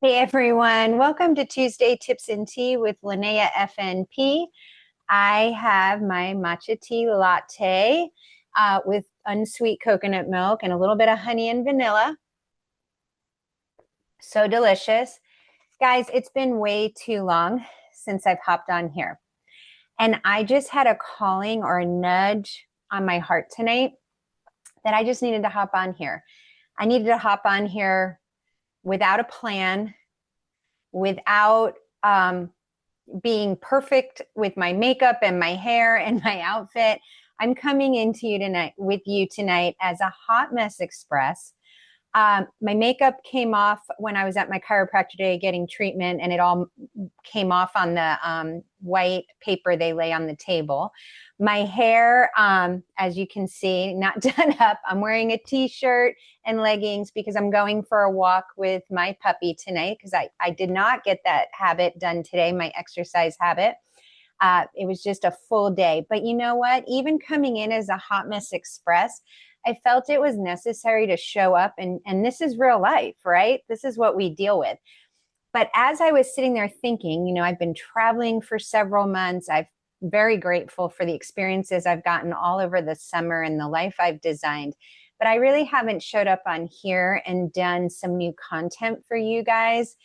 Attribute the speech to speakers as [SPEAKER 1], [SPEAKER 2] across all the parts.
[SPEAKER 1] Hey everyone, welcome to Tuesday Tips and Tea with Linnea FNP. I have my matcha tea latte with unsweet coconut milk and a little bit of honey and vanilla. So delicious. Guys, it's been way too long since I've hopped on here. And I just had a calling or a nudge on my heart tonight that I just needed to hop on here. I needed to hop on here without a plan, without being perfect with my makeup and my hair and my outfit. I'm coming into you tonight with you tonight as a hot mess express. My makeup came off when I was at my chiropractor day getting treatment, and it all came off on the white paper they lay on the table. My hair, as you can see, not done up. I'm wearing a t-shirt and leggings because I'm going for a walk with my puppy tonight because I did not get that habit done today, my exercise habit. It was just a full day. But you know what? Even coming in as a hot mess express, I felt it was necessary to show up, and this is real life, right? This is what we deal with. But as I was sitting there thinking, I've been traveling for several months. I'm very grateful for the experiences I've gotten all over the summer and the life I've designed. But I really haven't showed up on here and done some new content for you guys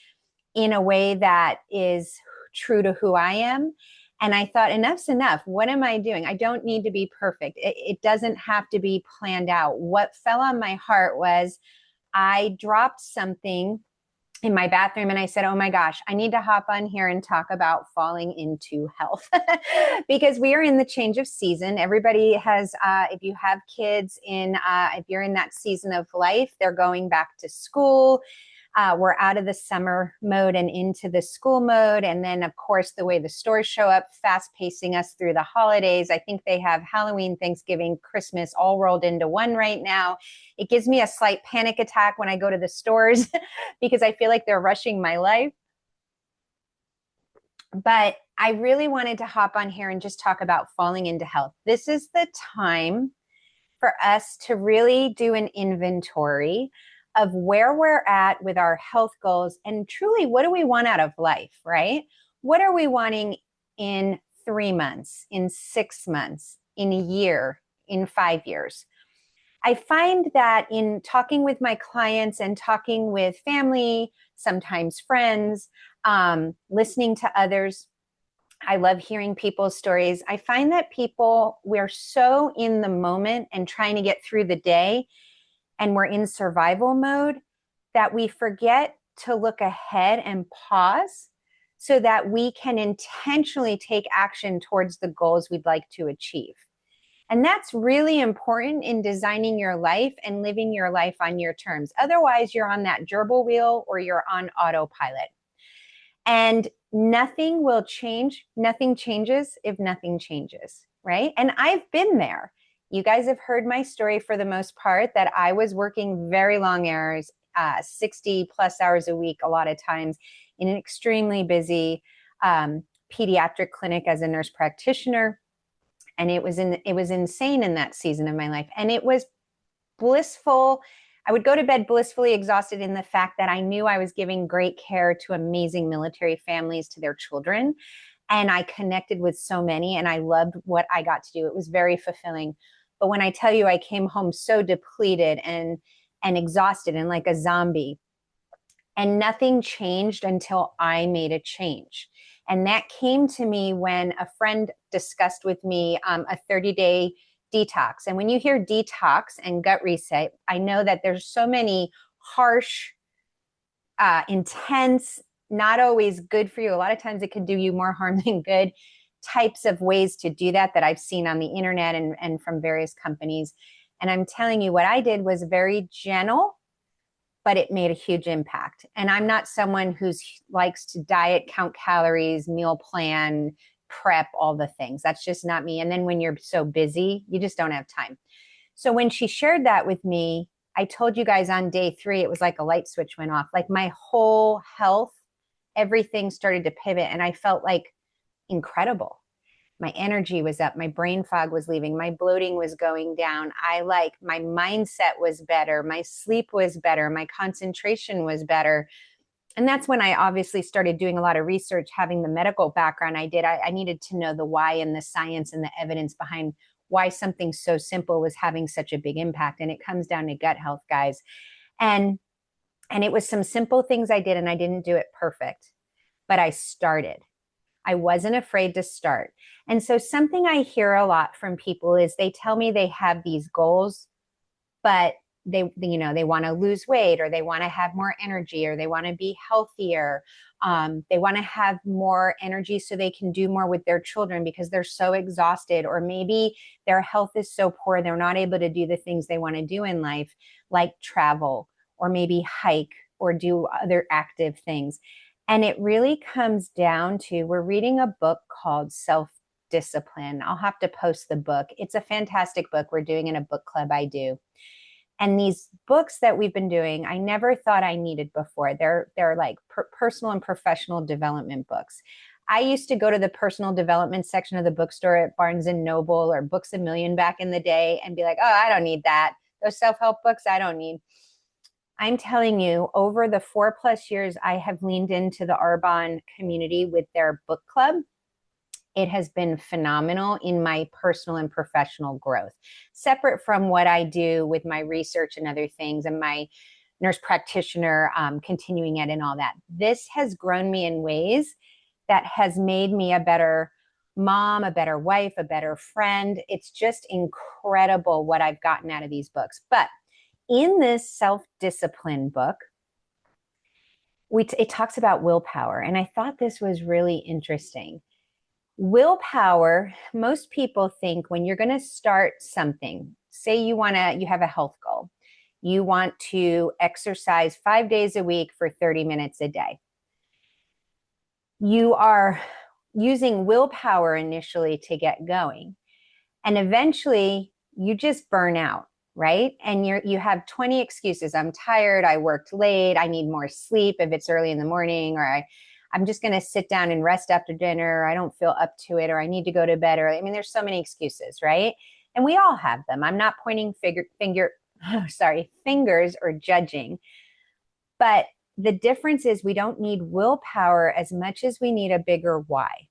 [SPEAKER 1] in a way that is true to who I am. And I thought, enough's enough. What am I doing? I don't need to be perfect. It doesn't have to be planned out. What fell on my heart was I dropped something in my bathroom and I said, oh my gosh, I need to hop on here and talk about falling into health because we are in the change of season. Everybody has, if you have kids if you're in that season of life, they're going back to school. We're out of the summer mode and into the school mode. And then, of course, the way the stores show up, fast pacing us through the holidays. I think they have Halloween, Thanksgiving, Christmas all rolled into one right now. It gives me a slight panic attack when I go to the stores because I feel like they're rushing my life. But I really wanted to hop on here and just talk about falling into health. This is the time for us to really do an inventory of where we're at with our health goals and truly what do we want out of life, right? What are we wanting in 3 months, in 6 months, in a year, in 5 years? I find that in talking with my clients and talking with family, sometimes friends, listening to others, I love hearing people's stories. I find that we're so in the moment and trying to get through the day, and we're in survival mode that we forget to look ahead and pause so that we can intentionally take action towards the goals we'd like to achieve. And that's really important in designing your life and living your life on your terms. Otherwise, you're on that gerbil wheel or you're on autopilot. And nothing will change. Nothing changes if nothing changes, right? And I've been there. You guys have heard my story for the most part that I was working very long hours, 60 plus hours a week, a lot of times in an extremely busy pediatric clinic as a nurse practitioner. And it was insane in that season of my life. And it was blissful. I would go to bed blissfully exhausted in the fact that I knew I was giving great care to amazing military families, to their children. And I connected with so many and I loved what I got to do. It was very fulfilling. But when I tell you I came home so depleted and exhausted and like a zombie, and nothing changed until I made a change. And that came to me when a friend discussed with me a 30-day detox. And when you hear detox and gut reset, I know that there's so many harsh, intense, not always good for you. A lot of times it could do you more harm than good types of ways to do that I've seen on the internet and from various companies. And I'm telling you, what I did was very gentle, but it made a huge impact. And I'm not someone who likes to diet, count calories, meal plan, prep, all the things. That's just not me. And then when you're so busy, you just don't have time. So when she shared that with me, I told you guys on day 3, it was like a light switch went off. Like my whole health, everything started to pivot and I felt like incredible. My energy was up. My brain fog was leaving. My bloating was going down. My mindset was better. My sleep was better. My concentration was better. And that's when I obviously started doing a lot of research, having the medical background I did. I needed to know the why and the science and the evidence behind why something so simple was having such a big impact. And it comes down to gut health, guys. And it was some simple things I did, and I didn't do it perfect, but I started. I wasn't afraid to start. And so something I hear a lot from people is they tell me they have these goals, but they want to lose weight, or they want to have more energy, or they want to be healthier. They want to have more energy so they can do more with their children because they're so exhausted, or maybe their health is so poor they're not able to do the things they want to do in life, like travel, or maybe hike, or do other active things. And it really comes down to, we're reading a book called Self-Discipline. I'll have to post the book. It's a fantastic book. We're doing in a book club I do. And these books that we've been doing, I never thought I needed before. They're like personal and professional development books. I used to go to the personal development section of the bookstore at Barnes and Noble or Books A Million back in the day and be like, oh, I don't need that. Those self-help books, I don't need. I'm telling you, over the 4+ years, I have leaned into the Arbonne community with their book club. It has been phenomenal in my personal and professional growth, separate from what I do with my research and other things and my nurse practitioner continuing it and all that. This has grown me in ways that has made me a better mom, a better wife, a better friend. It's just incredible what I've gotten out of these books. But in this self-discipline book, it talks about willpower. And I thought this was really interesting. Willpower, most people think when you're going to start something, say you have a health goal, you want to exercise 5 days a week for 30 minutes a day. You are using willpower initially to get going. And eventually you just burn out, right? And you have 20 excuses. I'm tired. I worked late. I need more sleep if it's early in the morning, or I'm just going to sit down and rest after dinner. I don't feel up to it, or I need to go to bed early. I mean, there's so many excuses, right? And we all have them. I'm not pointing fingers or judging. But the difference is we don't need willpower as much as we need a bigger why.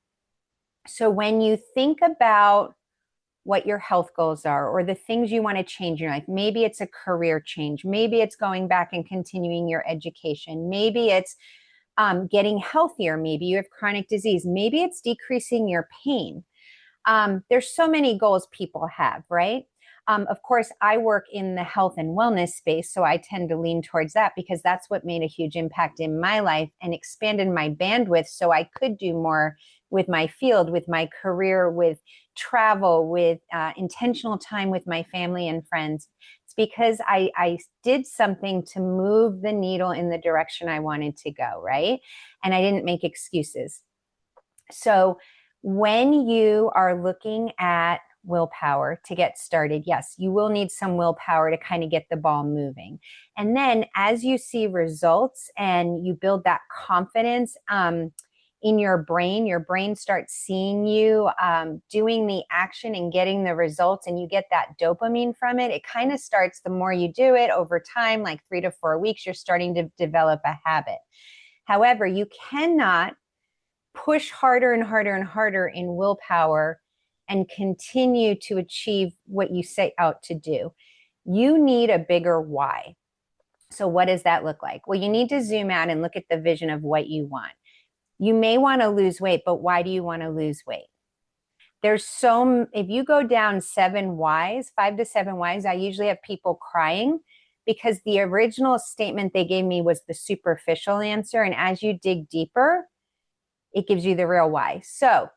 [SPEAKER 1] So when you think about what your health goals are, or the things you want to change in your life, maybe it's a career change, maybe it's going back and continuing your education, maybe it's getting healthier. Maybe you have chronic disease. Maybe it's decreasing your pain. There's so many goals people have, right? Of course, I work in the health and wellness space, so I tend to lean towards that because that's what made a huge impact in my life and expanded my bandwidth so I could do more with my field, with my career, with travel, with intentional time with my family and friends. It's because I did something to move the needle in the direction I wanted to go, right? And I didn't make excuses. So when you are looking at willpower to get started, yes, you will need some willpower to kind of get the ball moving. And then as you see results and you build that confidence in your brain starts seeing you doing the action and getting the results, and you get that dopamine from it. It kind of starts, the more you do it over time, like 3 to 4 weeks, you're starting to develop a habit. However, you cannot push harder and harder and harder in willpower and continue to achieve what you set out to do. You need a bigger why. So what does that look like? Well, you need to zoom out and look at the vision of what you want. You may want to lose weight, but why do you want to lose weight? If you go down 7 whys, 5 to 7 whys, I usually have people crying because the original statement they gave me was the superficial answer. And as you dig deeper, it gives you the real why. So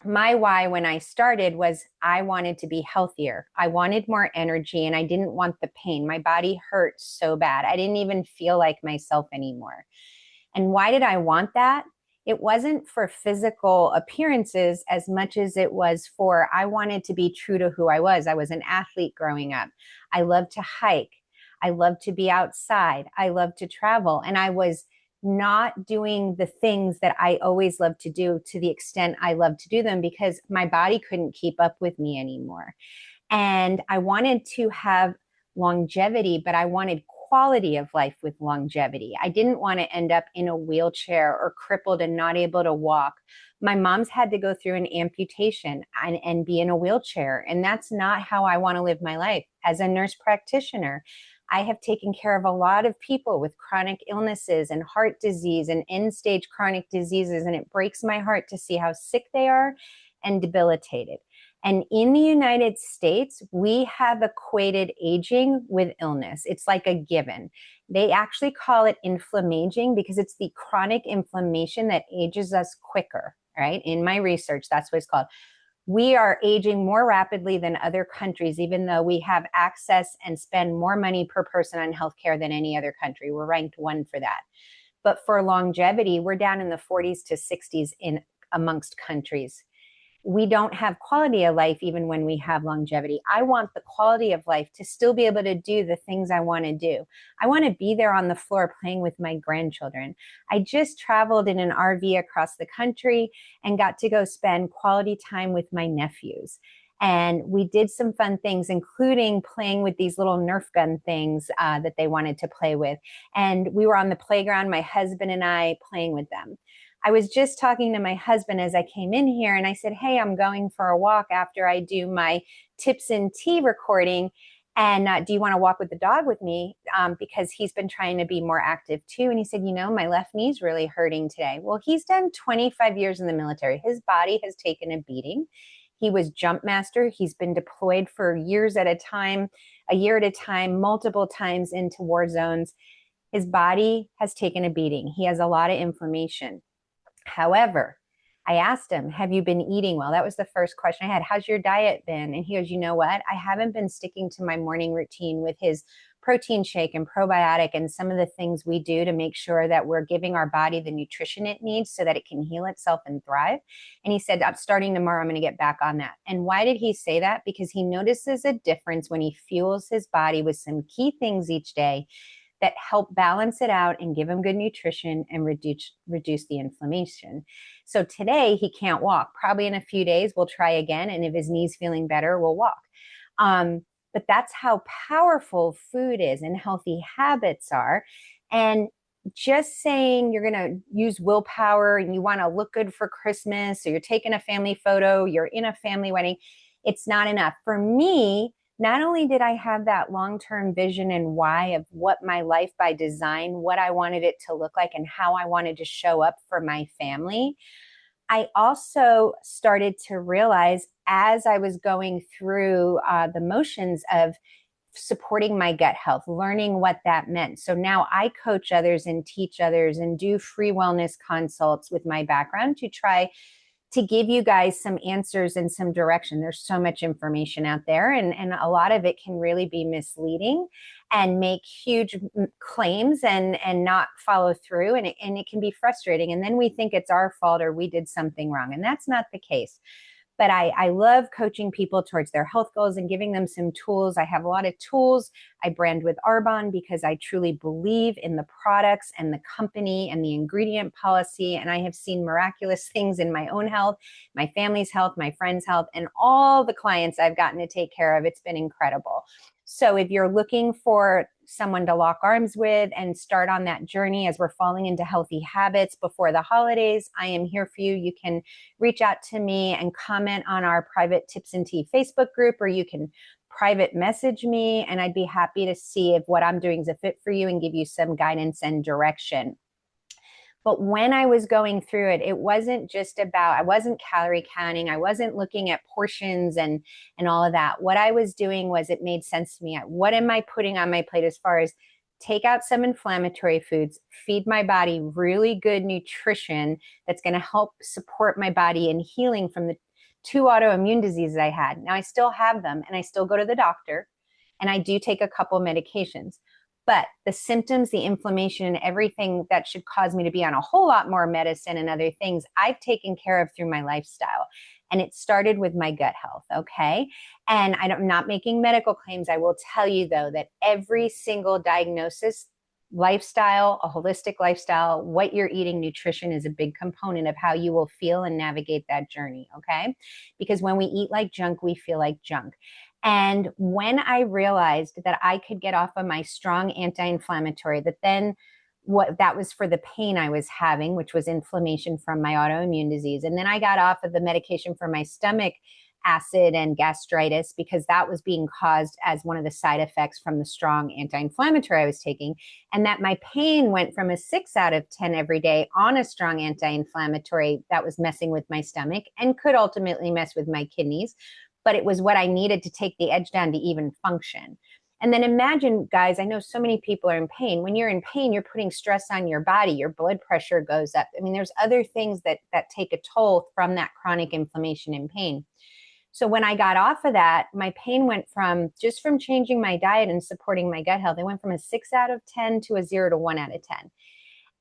[SPEAKER 1] my why when I started was I wanted to be healthier. I wanted more energy and I didn't want the pain. My body hurt so bad. I didn't even feel like myself anymore. And why did I want that? It wasn't for physical appearances as much as it was for, I wanted to be true to who I was. I was an athlete growing up. I loved to hike. I loved to be outside. I loved to travel. And I was not doing the things that I always loved to do to the extent I loved to do them because my body couldn't keep up with me anymore. And I wanted to have longevity, but I wanted quality of life with longevity. I didn't want to end up in a wheelchair or crippled and not able to walk. My mom's had to go through an amputation and be in a wheelchair. And that's not how I want to live my life. As a nurse practitioner, I have taken care of a lot of people with chronic illnesses and heart disease and end-stage chronic diseases. And it breaks my heart to see how sick they are and debilitated. And in the United States, we have equated aging with illness. It's like a given. They actually call it inflammaging because it's the chronic inflammation that ages us quicker, right? In my research, that's what it's called. We are aging more rapidly than other countries, even though we have access and spend more money per person on healthcare than any other country. We're ranked 1 for that. But for longevity, we're down in the 40s to 60s in amongst countries. We don't have quality of life even when we have longevity. I want the quality of life to still be able to do the things I want to do. I want to be there on the floor playing with my grandchildren. I just traveled in an RV across the country and got to go spend quality time with my nephews. And we did some fun things, including playing with these little Nerf gun things that they wanted to play with. And we were on the playground, my husband and I, playing with them. I was just talking to my husband as I came in here and I said, hey, I'm going for a walk after I do my tips and tea recording. And do you want to walk with the dog with me? Because he's been trying to be more active too. And he said, my left knee's really hurting today. Well, he's done 25 years in the military. His body has taken a beating. He was jump master. He's been deployed for years at a time, a year at a time, multiple times into war zones. His body has taken a beating. He has a lot of inflammation. However, I asked him, have you been eating well? That was the first question I had. How's your diet been? And he goes, you know what? I haven't been sticking to my morning routine with his protein shake and probiotic and some of the things we do to make sure that we're giving our body the nutrition it needs so that it can heal itself and thrive. And he said, I'm starting tomorrow. I'm going to get back on that. And why did he say that? Because he notices a difference when he fuels his body with some key things each day that help balance it out and give him good nutrition and reduce the inflammation. So today he can't walk. Probably in a few days we'll try again. And if his knee's feeling better, we'll walk. But that's how powerful food is and healthy habits are. And just saying you're going to use willpower and you want to look good for Christmas, or you're taking a family photo, you're in a family wedding, it's not enough. For me, not only did I have that long-term vision and why of what my life by design, what I wanted it to look like and how I wanted to show up for my family, I also started to realize as I was going through the motions of supporting my gut health, learning what that meant. So now I coach others and teach others and do free wellness consults with my background to try to give you guys some answers and some direction. There's so much information out there, and a lot of it can really be misleading and make huge claims and not follow through. And it can be frustrating. And then we think it's our fault or we did something wrong. And that's not the case. But I love coaching people towards their health goals and giving them some tools. I have a lot of tools. I brand with Arbonne because I truly believe in the products and the company and the ingredient policy. And I have seen miraculous things in my own health, my family's health, my friends' health, and all the clients I've gotten to take care of. It's been incredible. So if you're looking for someone to lock arms with and start on that journey as we're falling into healthy habits before the holidays, I am here for you. You can reach out to me and comment on our private Tips and Tea Facebook group, or you can private message me, and I'd be happy to see if what I'm doing is a fit for you and give you some guidance and direction. But when I was going through it, it wasn't just about, I wasn't calorie counting. I wasn't looking at portions and all of that. What I was doing was, it made sense to me. What am I putting on my plate as far as take out some inflammatory foods, feed my body really good nutrition that's going to help support my body in healing from the 2 autoimmune diseases I had. Now I still have them and I still go to the doctor and I do take a couple medications. But the symptoms, the inflammation, and everything that should cause me to be on a whole lot more medicine and other things, I've taken care of through my lifestyle. And it started with my gut health, okay? And I'm not making medical claims. I will tell you, though, that every single diagnosis, lifestyle, a holistic lifestyle, what you're eating, nutrition is a big component of how you will feel and navigate that journey, okay? Because when we eat like junk, we feel like junk. And when I realized that I could get off of my strong anti-inflammatory, that then what that was for the pain I was having, which was inflammation from my autoimmune disease. And then I got off of the medication for my stomach acid and gastritis because that was being caused as one of the side effects from the strong anti-inflammatory I was taking. And that my pain went from a 6 out of 10 every day on a strong anti-inflammatory that was messing with my stomach and could ultimately mess with my kidneys. But it was what I needed to take the edge down to even function. And then imagine, guys, I know so many people are in pain. When you're in pain, you're putting stress on your body. Your blood pressure goes up. I mean, there's other things that take a toll from that chronic inflammation and pain. So when I got off of that, my pain went from just from changing my diet and supporting my gut health, it went from a 6 out of 10 to a 0 to 1 out of 10.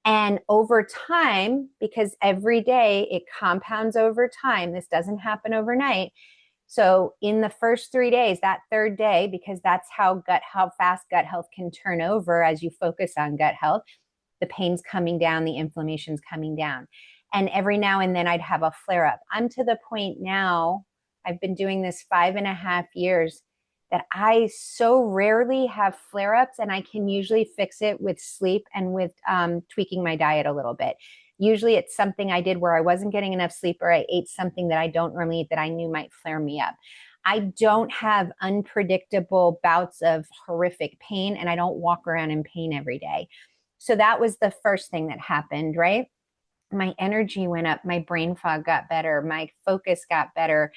[SPEAKER 1] And over time, because every day it compounds over time, this doesn't happen overnight. So in the first 3 days, that third day, because that's how fast gut health can turn over as you focus on gut health, the pain's coming down, the inflammation's coming down. And every now and then I'd have a flare up. I'm to the point now, I've been doing this 5.5 years, that I so rarely have flare ups, and I can usually fix it with sleep and with tweaking my diet a little bit. Usually it's something I did where I wasn't getting enough sleep, or I ate something that I don't normally eat that I knew might flare me up. I don't have unpredictable bouts of horrific pain, and I don't walk around in pain every day. So that was the first thing that happened, right? My energy went up, my brain fog got better, my focus got better.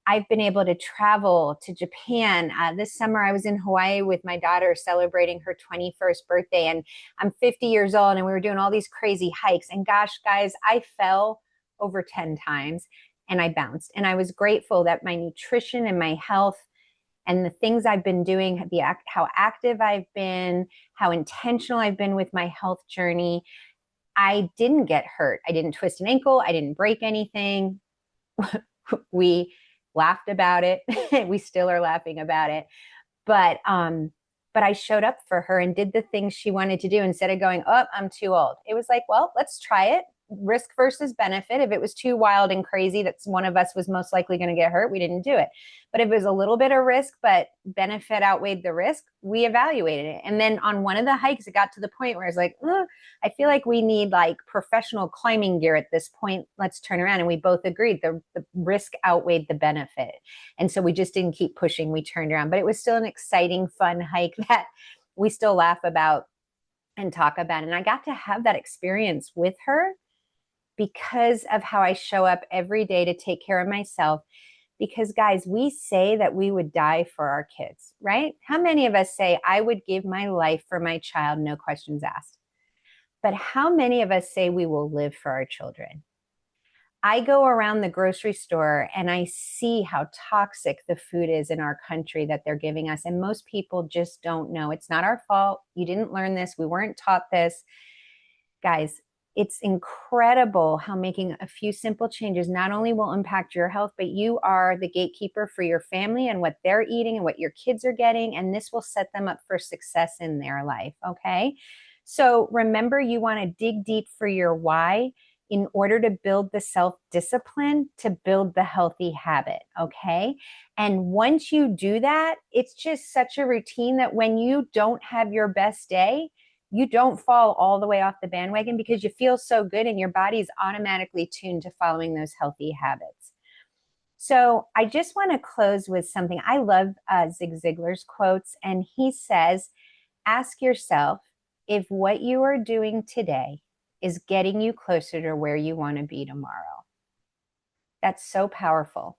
[SPEAKER 1] I've been able to travel to Japan. This summer, I was in Hawaii with my daughter celebrating her 21st birthday. And I'm 50 years old, and we were doing all these crazy hikes. And gosh, guys, I fell over 10 times and I bounced. And I was grateful that my nutrition and my health and the things I've been doing, how active I've been, how intentional I've been with my health journey, I didn't get hurt. I didn't twist an ankle. I didn't break anything. We laughed about it. We still are laughing about it. But I showed up for her and did the things she wanted to do instead of going, oh, I'm too old. It was like, well, let's try it. Risk versus benefit. If it was too wild and crazy that one of us was most likely going to get hurt, we didn't do it. But if it was a little bit of risk, but benefit outweighed the risk, we evaluated it. And then on one of the hikes, it got to the point where I was like, I feel like we need like professional climbing gear at this point. Let's turn around. And we both agreed the risk outweighed the benefit. And so we just didn't keep pushing. We turned around. But it was still an exciting, fun hike that we still laugh about and talk about. And I got to have that experience with her because of how I show up every day to take care of myself. Because guys, we say that we would die for our kids, right? How many of us say, I would give my life for my child, no questions asked? But how many of us say we will live for our children? I go around the grocery store and I see how toxic the food is in our country that they're giving us. And most people just don't know. It's not our fault. You didn't learn this. We weren't taught this. Guys, it's incredible how making a few simple changes not only will impact your health, but you are the gatekeeper for your family and what they're eating and what your kids are getting. And this will set them up for success in their life. Okay. So remember, you want to dig deep for your why in order to build the self-discipline to build the healthy habit. Okay. And once you do that, it's just such a routine that when you don't have your best day, you don't fall all the way off the bandwagon because you feel so good and your body's automatically tuned to following those healthy habits. So I just want to close with something. I love Zig Ziglar's quotes, and he says, ask yourself if what you are doing today is getting you closer to where you want to be tomorrow. That's so powerful.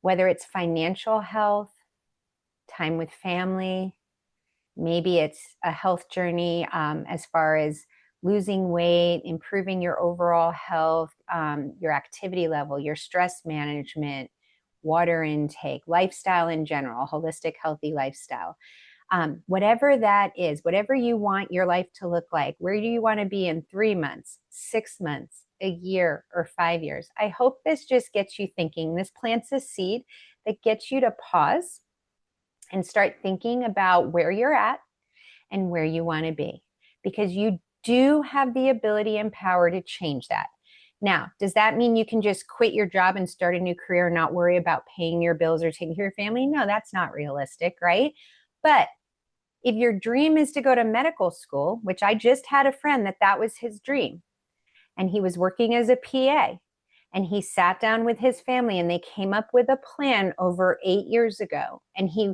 [SPEAKER 1] Whether it's financial health, time with family, maybe it's a health journey as far as losing weight, improving your overall health, your activity level, your stress management, water intake, lifestyle in general, holistic, healthy lifestyle. Whatever that is, whatever you want your life to look like, where do you want to be in 3 months, 6 months, a year, or 5 years? I hope this just gets you thinking. This plants a seed that gets you to pause and start thinking about where you're at and where you want to be, because you do have the ability and power to change that. Now, does that mean you can just quit your job and start a new career and not worry about paying your bills or taking care of your family? No, that's not realistic, right? But if your dream is to go to medical school, which I just had a friend that was his dream, and he was working as a PA, and he sat down with his family and they came up with a plan over 8 years ago. And he,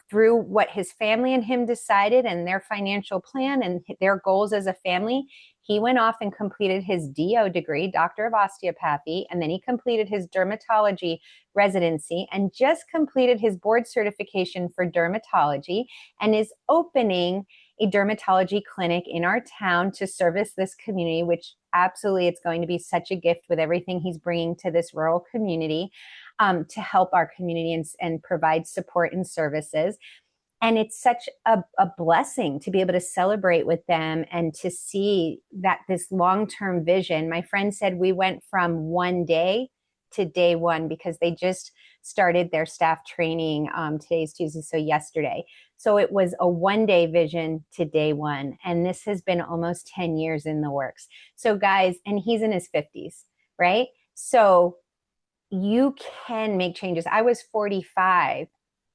[SPEAKER 1] through what his family and him decided and their financial plan and their goals as a family, he went off and completed his DO degree, Doctor of Osteopathy, and then he completed his dermatology residency and just completed his board certification for dermatology and is opening a dermatology clinic in our town to service this community, which absolutely it's going to be such a gift with everything he's bringing to this rural community, to help our community and provide support and services. And it's such a blessing to be able to celebrate with them and to see that this long-term vision. My friend said we went from one day to day one because they just started their staff training. Today's Tuesday, so yesterday. So it was a one-day vision to day one. And this has been almost 10 years in the works. So guys, and he's in his 50s, right? So you can make changes. I was 45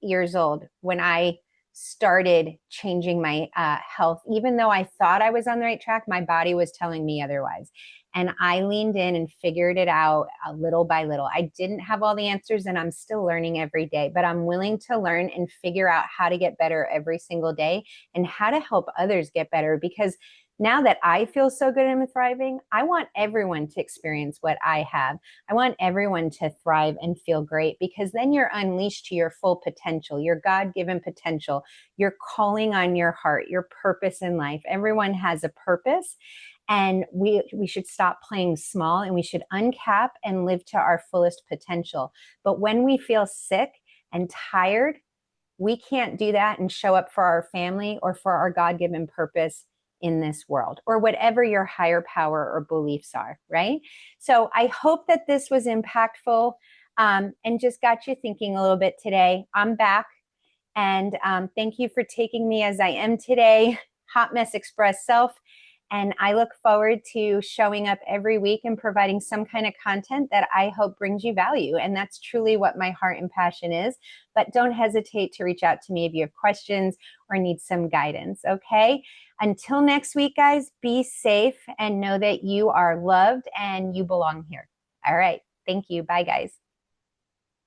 [SPEAKER 1] years old when I started changing my health. Even though I thought I was on the right track, my body was telling me otherwise. And I leaned in and figured it out little by little. I didn't have all the answers and I'm still learning every day, but I'm willing to learn and figure out how to get better every single day and how to help others get better. Because now that I feel so good and thriving, I want everyone to experience what I have. I want everyone to thrive and feel great, because then you're unleashed to your full potential, your God-given potential, your calling on your heart, your purpose in life. Everyone has a purpose, and we should stop playing small and we should uncap and live to our fullest potential. But when we feel sick and tired, we can't do that and show up for our family or for our God-given purpose in this world, or whatever your higher power or beliefs are, right? So I hope that this was impactful, and just got you thinking a little bit today. I'm back, and thank you for taking me as I am today, Hot Mess Express Self. And I look forward to showing up every week and providing some kind of content that I hope brings you value. And that's truly what my heart and passion is. But don't hesitate to reach out to me if you have questions or need some guidance, okay? Until next week, guys, be safe and know that you are loved and you belong here. All right. Thank you. Bye, guys.